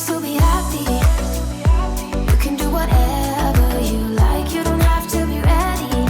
still be happy. You can do whatever you like. You don't have to be ready.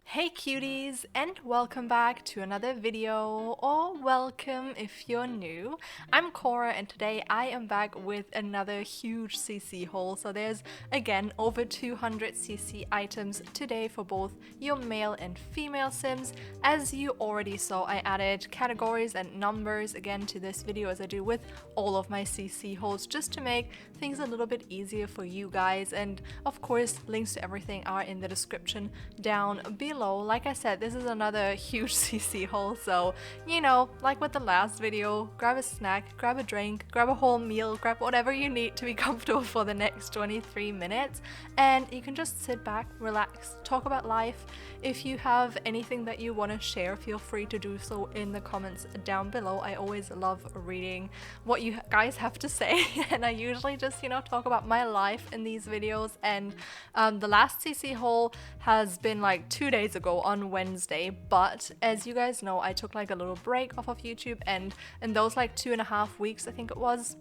Hey cuties, and welcome back to another video, or welcome if you're new. I'm Cora, and today I am back with another huge CC haul. So there's again over 200 CC items today for both your male and female Sims. As you already saw, I added categories and numbers again to this video, as I do with all of my CC hauls, just to make things a little bit easier for you guys. And of course, links to everything are in the description down below. Like I said, this is another huge CC haul, so you know, like with the last video, grab a snack, grab a drink, grab a whole meal, grab whatever you need to be comfortable for the next 23 minutes, and you can just sit back, relax, talk about life. If you have anything that you want to share, feel free to do so in the comments down below. I always love reading what you guys have to say, and I usually just, you know, talk about my life in these videos. And the last CC haul has been like 2 days ago on Wednesday, but as you guys know, I took like a little break off of YouTube, and in those like 2.5 weeks, I think it was,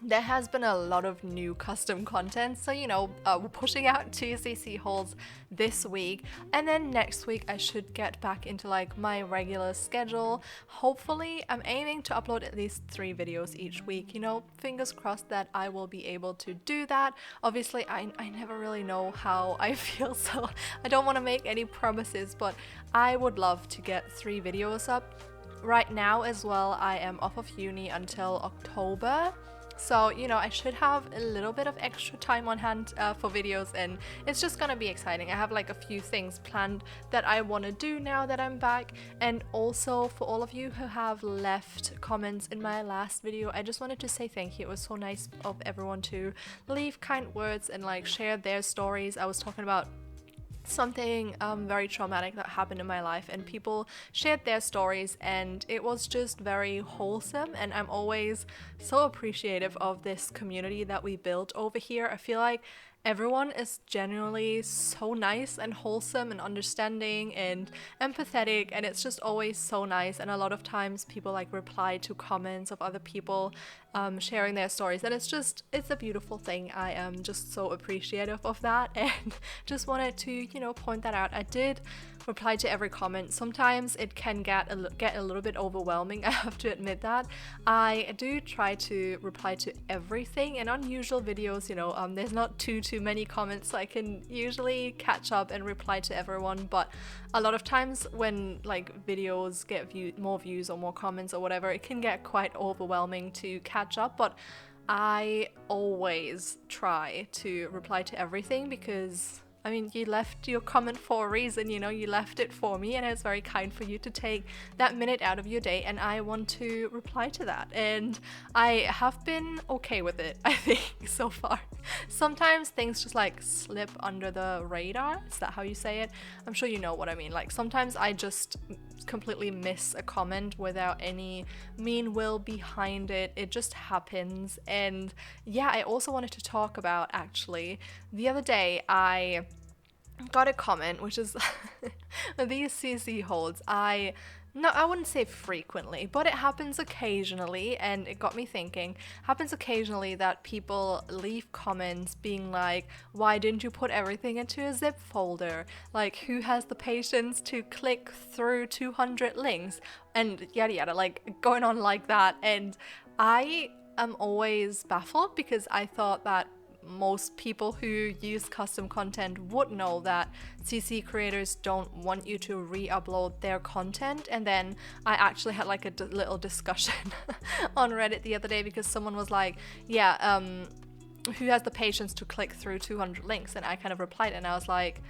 there has been a lot of new custom content. So you know, we're pushing out 2 CC hauls this week, and then next week I should get back into like my regular schedule. Hopefully I'm aiming to upload at least 3 videos each week, you know, fingers crossed that I will be able to do that. Obviously I never really know how I feel, so I don't want to make any promises, but I would love to get 3 videos up. Right now as well, I am off of uni until October. So, you know, I should have a little bit of extra time on hand for videos, and it's just gonna be exciting. I have like a few things planned that I want to do now that I'm back. And also for all of you who have left comments in my last video, I just wanted to say thank you. It was so nice of everyone to leave kind words and like share their stories. I was talking about something very traumatic that happened in my life, and people shared their stories, and it was just very wholesome, and I'm always so appreciative of this community that we built over here. I feel like everyone is genuinely so nice and wholesome and understanding and empathetic, and it's just always so nice. And a lot of times people like reply to comments of other people sharing their stories, and it's a beautiful thing. I am just so appreciative of that, and just wanted to, you know, point that out. I did reply to every comment. Sometimes it can get a little bit overwhelming, I have to admit that. I do try to reply to everything, and on usual videos, you know, there's not too many comments, so I can usually catch up and reply to everyone. But a lot of times when like videos get more views or more comments or whatever, it can get quite overwhelming to catch up. But I always try to reply to everything, because I mean, you left your comment for a reason, you know, you left it for me, and it's very kind for you to take that minute out of your day, and I want to reply to that. And I have been okay with it, I think, so far. Sometimes things just like slip under the radar. Is that how you say it? I'm sure you know what I mean. Like sometimes I just completely miss a comment without any mean will behind it. It just happens. And yeah, I also wanted to talk about, actually, the other day I got a comment, which is these CC holds, I wouldn't say frequently, but it happens occasionally, and it got me thinking. Happens occasionally that people leave comments being like, why didn't you put everything into a zip folder? Like, who has the patience to click through 200 links? And yada yada, like going on like that. And I am always baffled, because I thought that most people who use custom content would know that CC creators don't want you to re-upload their content. And then I actually had like a little discussion on Reddit the other day, because someone was like, yeah, who has the patience to click through 200 links? And I kind of replied, and I was like,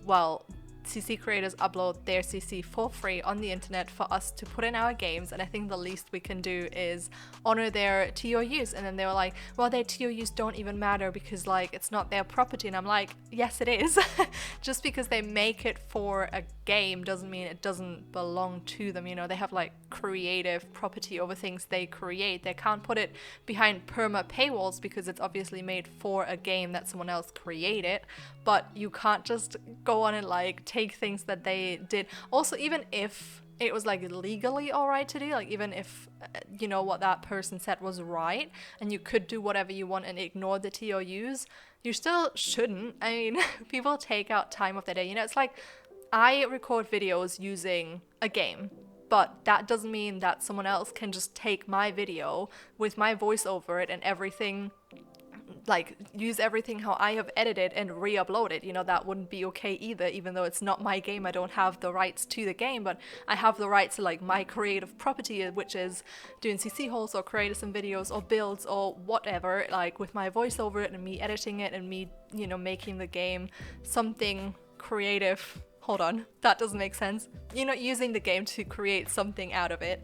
well, CC creators upload their CC for free on the internet for us to put in our games, and I think the least we can do is honor their TOUs. And then they were like, well, their TOUs don't even matter because like it's not their property. And I'm like, yes it is. Just because they make it for a game doesn't mean it doesn't belong to them. You know, they have like creative property over things they create. They can't put it behind perma paywalls because it's obviously made for a game that someone else created. But you can't just go on and like take things that they did. Also, even if it was like legally alright to do, like even if you know what that person said was right and you could do whatever you want and ignore the TOUs, you still shouldn't. I mean, people take out time of their day, you know. It's like I record videos using a game, but that doesn't mean that someone else can just take my video with my voice over it and everything, like use everything how I have edited and re-upload it. You know, that wouldn't be okay either. Even though it's not my game, I don't have the rights to the game, but I have the rights to like my creative property, which is doing CC holes or creating some videos or builds or whatever, like with my voice over it and me editing it and me, you know, making the game something creative. Hold on, that doesn't make sense. You know, using the game to create something out of it.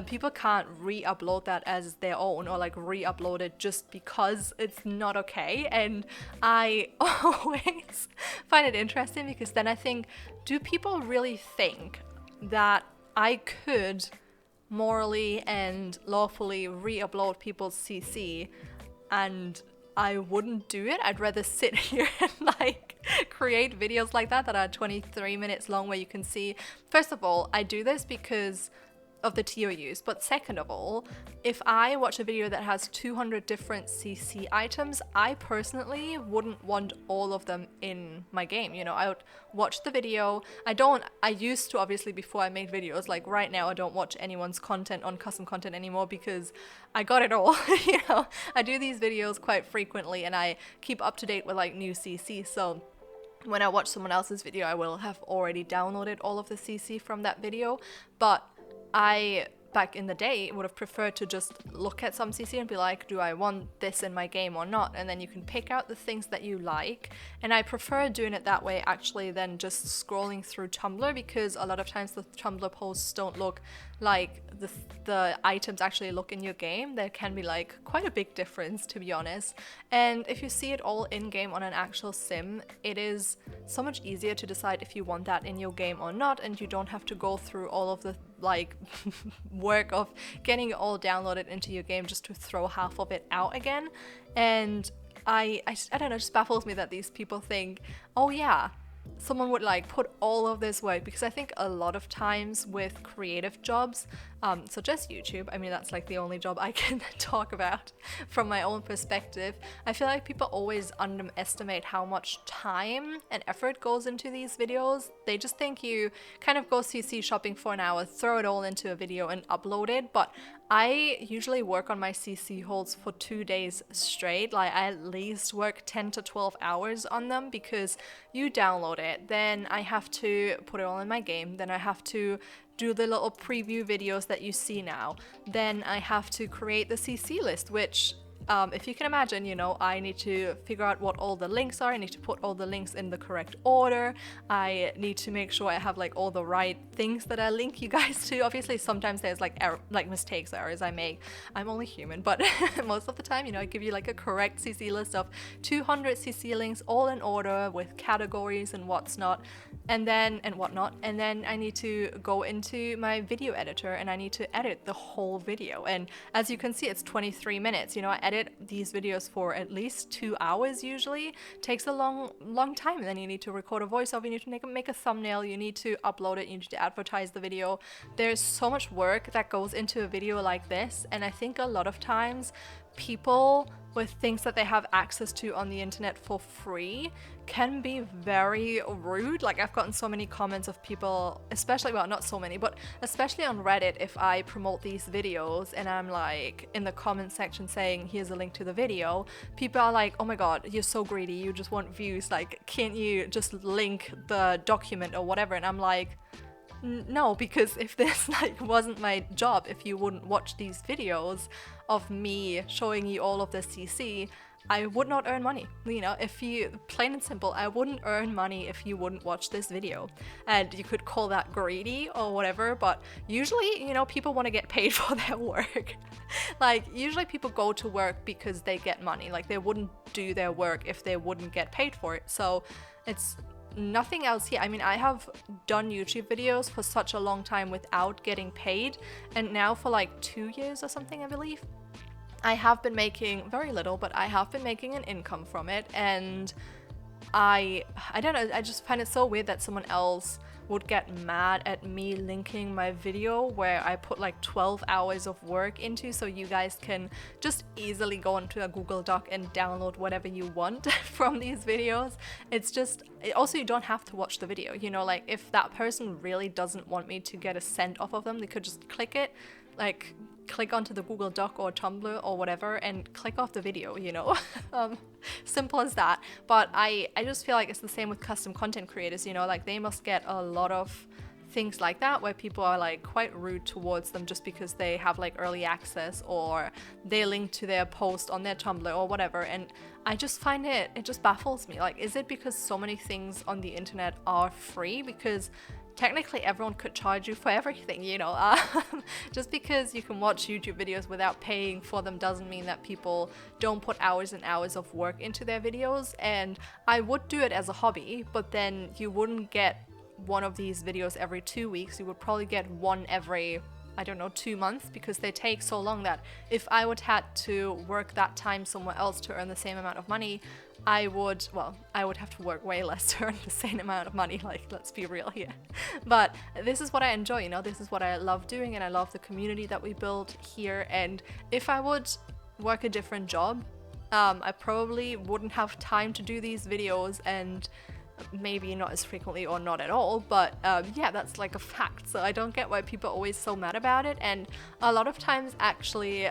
People can't re-upload that as their own or like re-upload it just because it's not okay. And I always find it interesting because then I think, do people really think that I could morally and lawfully re-upload people's CC and I wouldn't do it? I'd rather sit here and like create videos like that are 23 minutes long where you can see, first of all, I do this because of the TOUs, but second of all, if I watch a video that has 200 different CC items, I personally wouldn't want all of them in my game. You know, I would watch the video. I used to, obviously, before I made videos. Like right now, I don't watch anyone's content on custom content anymore because I got it all. You know, I do these videos quite frequently and I keep up to date with like new CC. So when I watch someone else's video, I will have already downloaded all of the CC from that video. But I, back in the day, would have preferred to just look at some CC and be like, do I want this in my game or not? And then you can pick out the things that you like. And I prefer doing it that way actually than just scrolling through Tumblr, because a lot of times the Tumblr posts don't look like the items actually look in your game. There can be like quite a big difference, to be honest. And if you see it all in game on an actual sim, it is so much easier to decide if you want that in your game or not, and you don't have to go through all of the like work of getting it all downloaded into your game just to throw half of it out again. And I don't know, it just baffles me that these people think, oh yeah, someone would like put all of this work, because I think a lot of times with creative jobs, such as YouTube, I mean that's like the only job I can talk about from my own perspective, I feel like people always underestimate how much time and effort goes into these videos. They just think you kind of go CC shopping for an hour, throw it all into a video and upload it, but I usually work on my CC holds for 2 days straight. Like I at least work 10 to 12 hours on them, because you download it, then I have to put it all in my game, then I have to do the little preview videos that you see now, then I have to create the CC list, which if you can imagine, you know, I need to figure out what all the links are. I need to put all the links in the correct order. I need to make sure I have like all the right things that I link you guys to. Obviously, sometimes there's like mistakes, errors I make. I'm only human, but most of the time, you know, I give you like a correct CC list of 200 CC links, all in order with categories and whatnot, and then I need to go into my video editor and I need to edit the whole video. And as you can see, it's 23 minutes. You know, I edit these videos for at least 2 hours usually. Takes a long time. And then you need to record a voiceover, you need to make a thumbnail, you need to upload it, you need to advertise the video. There's so much work that goes into a video like this, and I think a lot of times people with things that they have access to on the internet for free can be very rude. Like I've gotten so many comments of people, especially, well, not so many, but especially on Reddit, if I promote these videos and I'm like in the comment section saying here's a link to the video, people are like, oh my god, you're so greedy, you just want views, like can't you just link the document or whatever? And I'm like, no, because if this like wasn't my job, if you wouldn't watch these videos of me showing you all of the CC, I would not earn money. You know, if you, plain and simple, I wouldn't earn money if you wouldn't watch this video. And you could call that greedy or whatever, but usually, you know, people want to get paid for their work. Like usually people go to work because they get money. Like they wouldn't do their work if they wouldn't get paid for it. So it's nothing else here. I mean, I have done YouTube videos for such a long time without getting paid, and now for like 2 years or something, I believe, I have been making very little, but I have been making an income from it. And I don't know, I just find it so weird that someone else would get mad at me linking my video where I put like 12 hours of work into, so you guys can just easily go onto a Google Doc and download whatever you want from these videos. It's just, also you don't have to watch the video, you know, like if that person really doesn't want me to get a cent off of them, they could just click it, like click onto the Google Doc or Tumblr or whatever and click off the video, you know. Simple as that. But I just feel like it's the same with custom content creators, you know, like they must get a lot of things like that where people are like quite rude towards them just because they have like early access or they link to their post on their Tumblr or whatever. And I just find it just baffles me. Like, is it because so many things on the internet are free? Because technically everyone could charge you for everything, you know. Just because you can watch YouTube videos without paying for them doesn't mean that people don't put hours and hours of work into their videos. And I would do it as a hobby, but then you wouldn't get one of these videos every 2 weeks. You would probably get one every, I don't know, 2 months, because they take so long that if I would had to work that time somewhere else to earn the same amount of money, I would have to work way less to earn the same amount of money, like, let's be real here. But this is what I enjoy, you know, this is what I love doing, and I love the community that we build here. And if I would work a different job, I probably wouldn't have time to do these videos, and maybe not as frequently or not at all, but yeah, that's like a fact. So I don't get why people are always so mad about it. And a lot of times actually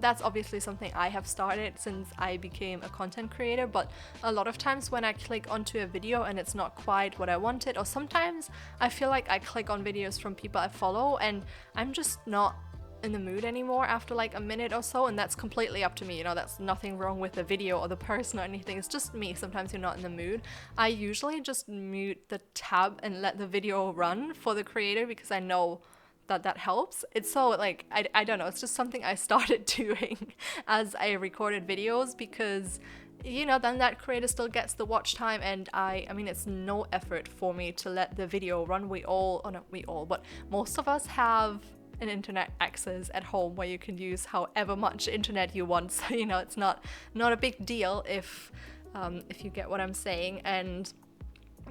that's obviously something I have started since I became a content creator, but a lot of times when I click onto a video and it's not quite what I wanted, or sometimes I feel like I click on videos from people I follow and I'm just not in the mood anymore after like a minute or so, and that's completely up to me, you know. That's nothing wrong with the video or the person or anything, it's just me. Sometimes you're not in the mood. I usually just mute the tab and let the video run for the creator, because I know that helps. It's so like, I don't know, it's just something I started doing as I recorded videos, because you know, then that creator still gets the watch time, and I mean, it's no effort for me to let the video run. But most of us have an internet access at home where you can use however much internet you want, so you know, it's not a big deal if you get what I'm saying. And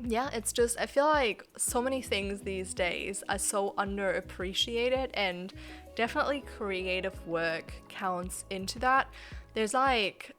yeah, it's just, I feel like so many things these days are so underappreciated, and definitely creative work counts into that. There's like,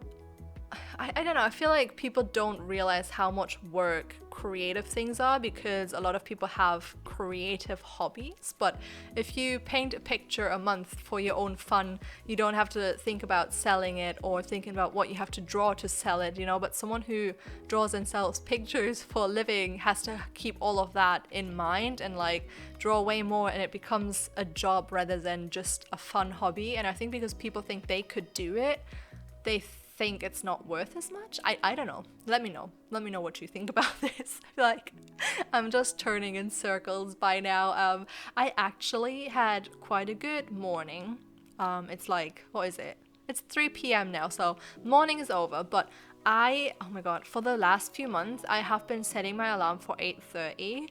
I don't know, I feel like people don't realize how much work creative things are, because a lot of people have creative hobbies. But if you paint a picture a month for your own fun, you don't have to think about selling it or thinking about what you have to draw to sell it, you know. But someone who draws and sells pictures for a living has to keep all of that in mind and like draw way more, and it becomes a job rather than just a fun hobby. And I think because people think they could do it, they think it's not worth as much. I don't know. Let me know what you think about this. I feel like I'm just turning in circles by now. I actually had quite a good morning. It's like, what is it? It's 3 p.m. now, so morning is over. But oh my god, for the last few months I have been setting my alarm for 8:30,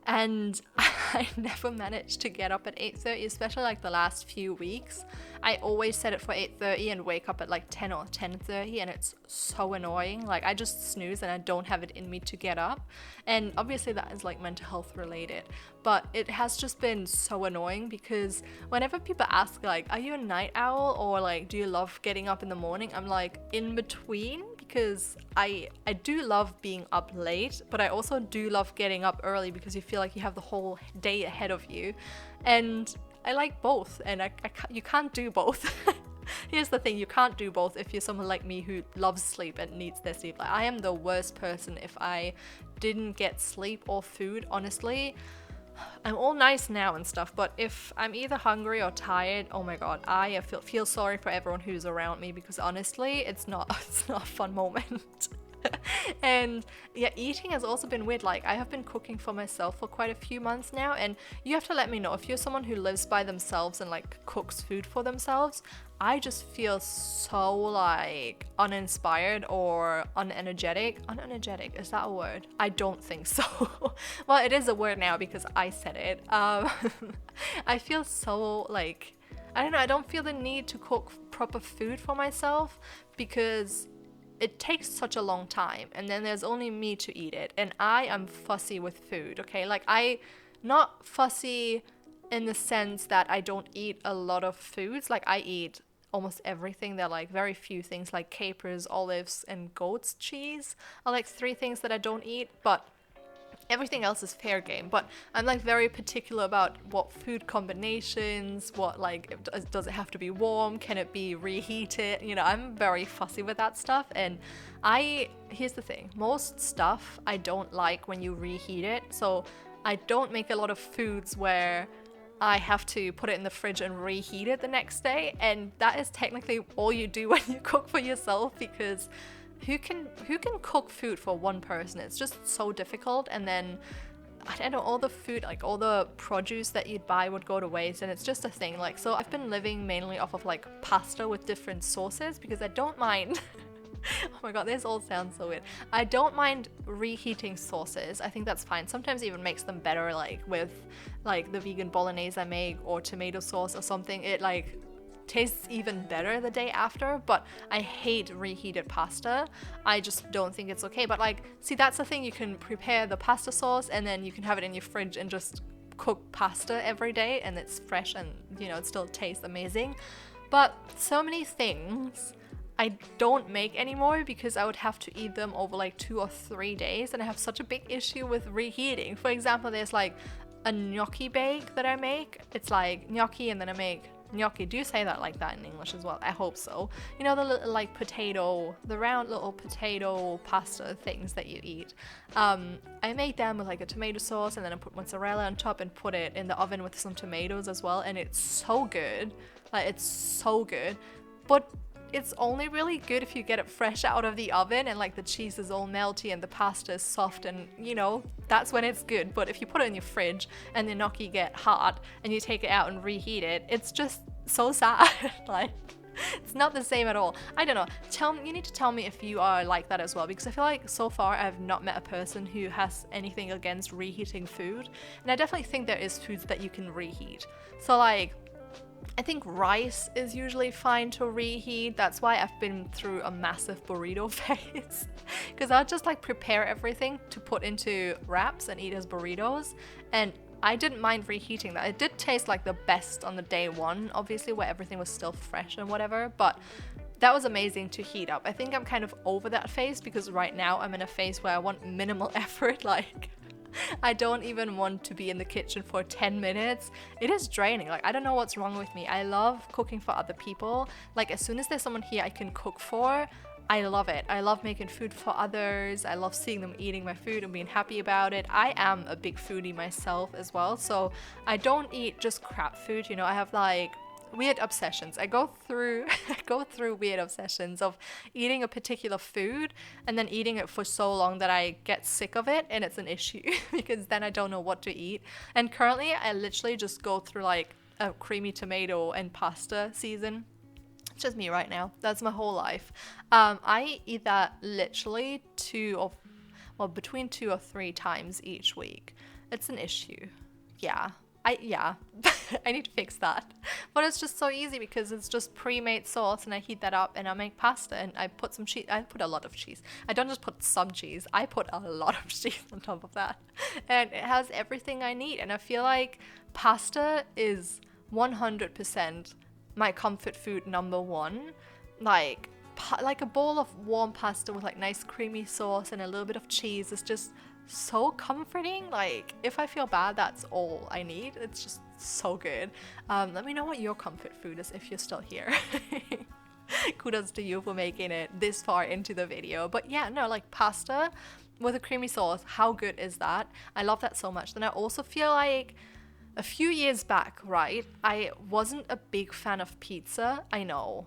and I never managed to get up at 8:30, especially like the last few weeks. I always set it for 8:30 and wake up at like 10 or 10:30, and it's so annoying. Like, I just snooze and I don't have it in me to get up. And obviously that is like mental health related, but it has just been so annoying, because whenever people ask like, are you a night owl, or like, do you love getting up in the morning, I'm like, in between, because I do love being up late, but I also do love getting up early, because you feel like you have the whole day ahead of you. And I like both, and you can't do both. Here's the thing, you can't do both if you're someone like me who loves sleep and needs their sleep. Like, I am the worst person if I didn't get sleep or food, honestly. I'm all nice now and stuff, but if I'm either hungry or tired, oh my god, I feel sorry for everyone who's around me, because honestly, it's not a fun moment. And yeah, eating has also been weird. Like, I have been cooking for myself for quite a few months now, and you have to let me know if you're someone who lives by themselves and like cooks food for themselves. I just feel so like uninspired or unenergetic. Unenergetic, is that a word? I don't think so. Well, it is a word now because I said it. I feel so like, I don't know, I don't feel the need to cook proper food for myself, because it takes such a long time, and then there's only me to eat it, and I am fussy with food, okay? Like, not fussy in the sense that I don't eat a lot of foods. Like, I eat almost everything. There are like very few things like capers, olives, and goat's cheese are like 3 things that I don't eat, but everything else is fair game. But I'm like very particular about what food combinations, what like, does it have to be warm, can it be reheated, you know, I'm very fussy with that stuff. And here's the thing, most stuff I don't like when you reheat it, so I don't make a lot of foods where I have to put it in the fridge and reheat it the next day, and that is technically all you do when you cook for yourself, because who can cook food for one person? It's just so difficult. And then I don't know, all the food, like all the produce that you'd buy would go to waste, and it's just a thing. Like, so I've been living mainly off of like pasta with different sauces because I don't mind oh my god, this all sounds so weird. I don't mind reheating sauces. I think that's fine. Sometimes it even makes them better, like with like the vegan bolognese I make or tomato sauce or something. It like tastes even better the day after, but I hate reheated pasta. I just don't think it's okay. But like, see, that's the thing, you can prepare the pasta sauce and then you can have it in your fridge and just cook pasta every day, and it's fresh and, you know, it still tastes amazing. But so many things I don't make anymore because I would have to eat them over like 2 or 3 days, and I have such a big issue with reheating. For example, there's like a gnocchi bake that I make. It's like gnocchi and then I make gnocchi. Do you say that like that in English as well? I hope so. You know, the little like potato, the round little potato pasta things that you eat. I made them with like a tomato sauce, and then I put mozzarella on top and put it in the oven with some tomatoes as well, and it's so good. Like, it's so good. But it's only really good if you get it fresh out of the oven and like the cheese is all melty and the pasta is soft, and you know, that's when it's good. But if you put it in your fridge and the gnocchi get hot and you take it out and reheat it, it's just so sad. Like, it's not the same at all. I don't know. You need to tell me if you are like that as well, because I feel like so far I've not met a person who has anything against reheating food. And I definitely think there is foods that you can reheat. So like, I think rice is usually fine to reheat. That's why I've been through a massive burrito phase, because I'll just like prepare everything to put into wraps and eat as burritos, and I didn't mind reheating that. It did taste like the best on the day one, obviously, where everything was still fresh and whatever, but that was amazing to heat up. I think I'm kind of over that phase, because right now I'm in a phase where I want minimal effort. Like, I don't even want to be in the kitchen for 10 minutes. It is draining. Like, I don't know what's wrong with me. I love cooking for other people. Like, as soon as there's someone here I can cook for, I love it. I love making food for others. I love seeing them eating my food and being happy about it. I am a big foodie myself as well, so I don't eat just crap food, you know. I have like weird obsessions. I go through weird obsessions of eating a particular food and then eating it for so long that I get sick of it, and it's an issue because then I don't know what to eat. And currently I literally just go through like a creamy tomato and pasta season. It's just me right now. That's my whole life. I eat that literally between 2 or 3 times each week. It's an issue. Yeah. I need to fix that. But it's just so easy because it's just pre-made sauce, and I heat that up and I make pasta and I put some cheese. I put a lot of cheese. I don't just put some cheese. I put a lot of cheese on top of that. And it has everything I need. And I feel like pasta is 100% my comfort food number one. Like a bowl of warm pasta with like nice creamy sauce and a little bit of cheese is just so comforting. Like, if I feel bad, that's all I need. It's just so good. Let me know what your comfort food is if you're still here. Kudos to you for making it this far into the video. But yeah, no, like pasta with a creamy sauce, how good is that? I love that so much. Then I also feel like a few years back, right, I wasn't a big fan of pizza. I know,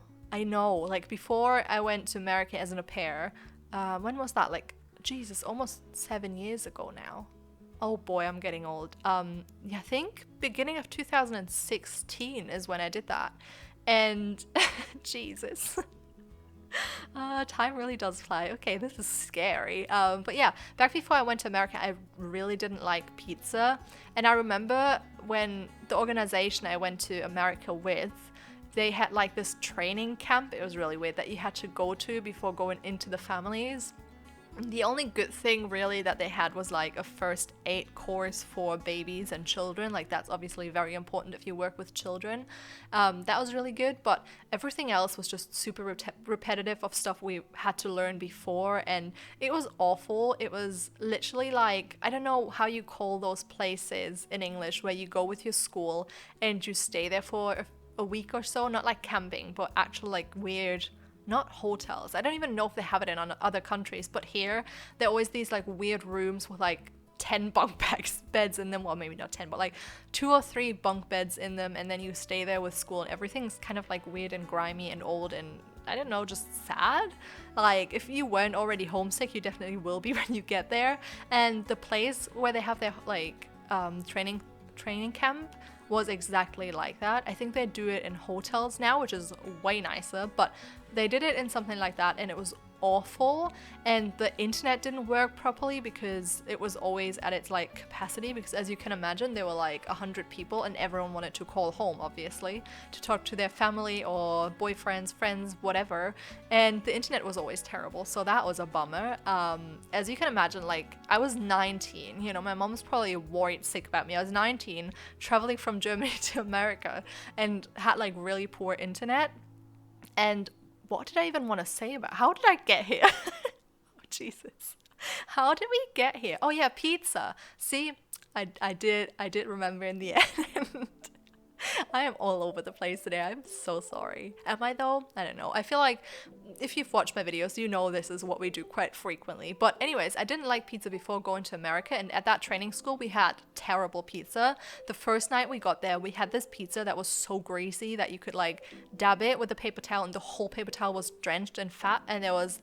like before I went to America as an au pair, when was that? Like, Jesus, almost 7 years ago now. Oh boy, I'm getting old. I think beginning of 2016 is when I did that. And Jesus. Time really does fly. Okay, this is scary. But yeah, back before I went to America, I really didn't like pizza. And I remember when the organization I went to America with, they had like this training camp. It was really weird that you had to go to before going into the families. The only good thing really that they had was like a first aid course for babies and children. Like that's obviously very important if you work with children. That was really good, but everything else was just super repetitive of stuff we had to learn before, and it was awful. It was literally like, I don't know how you call those places in English where you go with your school and you stay there for a week or so, not like camping, but actual like weird, not hotels. I don't even know if they have it in other countries, but here there are always these like weird rooms with like 10 bunk beds in them. Well, maybe not 10, but like 2 or 3 bunk beds in them, and then you stay there with school, and everything's kind of like weird and grimy and old and I don't know, just sad. Like if you weren't already homesick, you definitely will be when you get there. And the place where they have their like training camp was exactly like that. I think they do it in hotels now, which is way nicer, but they did it in something like that, and it was awful. And the internet didn't work properly because it was always at its like capacity, because as you can imagine, there were like 100 people and everyone wanted to call home, obviously, to talk to their family or boyfriends, friends, whatever, and the internet was always terrible, so that was a bummer. As you can imagine, like I was 19, you know, my mom was probably worried sick about me. I was 19 traveling from Germany to America and had like really poor internet. And what did I even want to say about how did I get here? Oh, Jesus. How did we get here? Oh yeah, pizza. See, I did remember in the end. I am all over the place today. I'm so sorry. Am I though? I don't know. I feel like if you've watched my videos, you know this is what we do quite frequently. But anyways, I didn't like pizza before going to America, and at that training school we had terrible pizza. The first night we got there, we had this pizza that was so greasy that you could like dab it with a paper towel, and the whole paper towel was drenched in fat, and there was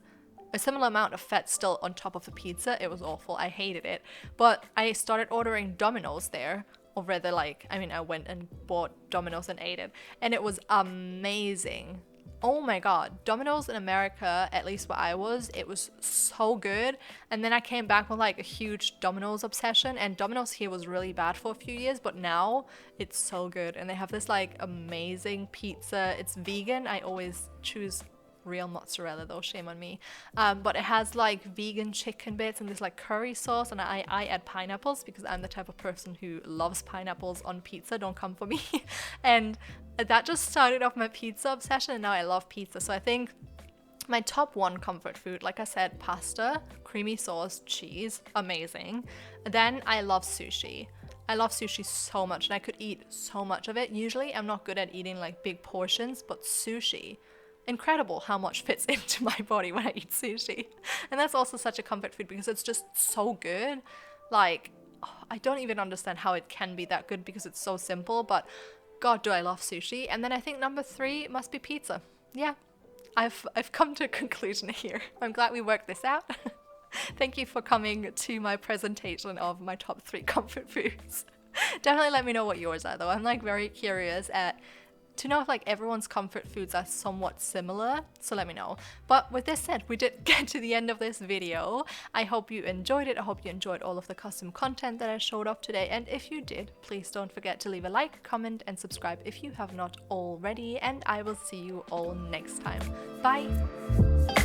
a similar amount of fat still on top of the pizza. It was awful. I hated it. But I started ordering Domino's there. Or rather, like, I mean, I went and bought Domino's and ate it, and it was amazing. Oh my god, Domino's in America, at least where I was, it was so good. And then I came back with like a huge Domino's obsession, and Domino's here was really bad for a few years, but now it's so good. And they have this like amazing pizza. It's vegan. I always choose real mozzarella though, shame on me, but it has like vegan chicken bits and this like curry sauce, and I add pineapples because I'm the type of person who loves pineapples on pizza. Don't come for me. And that just started off my pizza obsession, and now I love pizza. So I think my top 1 comfort food, like I said, pasta, creamy sauce, cheese, amazing. Then I love sushi. I love sushi so much, and I could eat so much of it. Usually I'm not good at eating like big portions, but sushi, incredible how much fits into my body when I eat sushi. And that's also such a comfort food because it's just so good. Like, I don't even understand how it can be that good because it's so simple, but god, do I love sushi. And then I think number 3 must be pizza. Yeah, I've come to a conclusion here. I'm glad we worked this out. Thank you for coming to my presentation of my top 3 comfort foods. Definitely let me know what yours are though. I'm like very curious to know if like everyone's comfort foods are somewhat similar, so let me know. But with this said, we did get to the end of this video. I hope you enjoyed it. I hope you enjoyed all of the custom content that I showed off today, and if you did, please don't forget to leave a like, comment, and subscribe if you have not already, and I will see you all next time. Bye!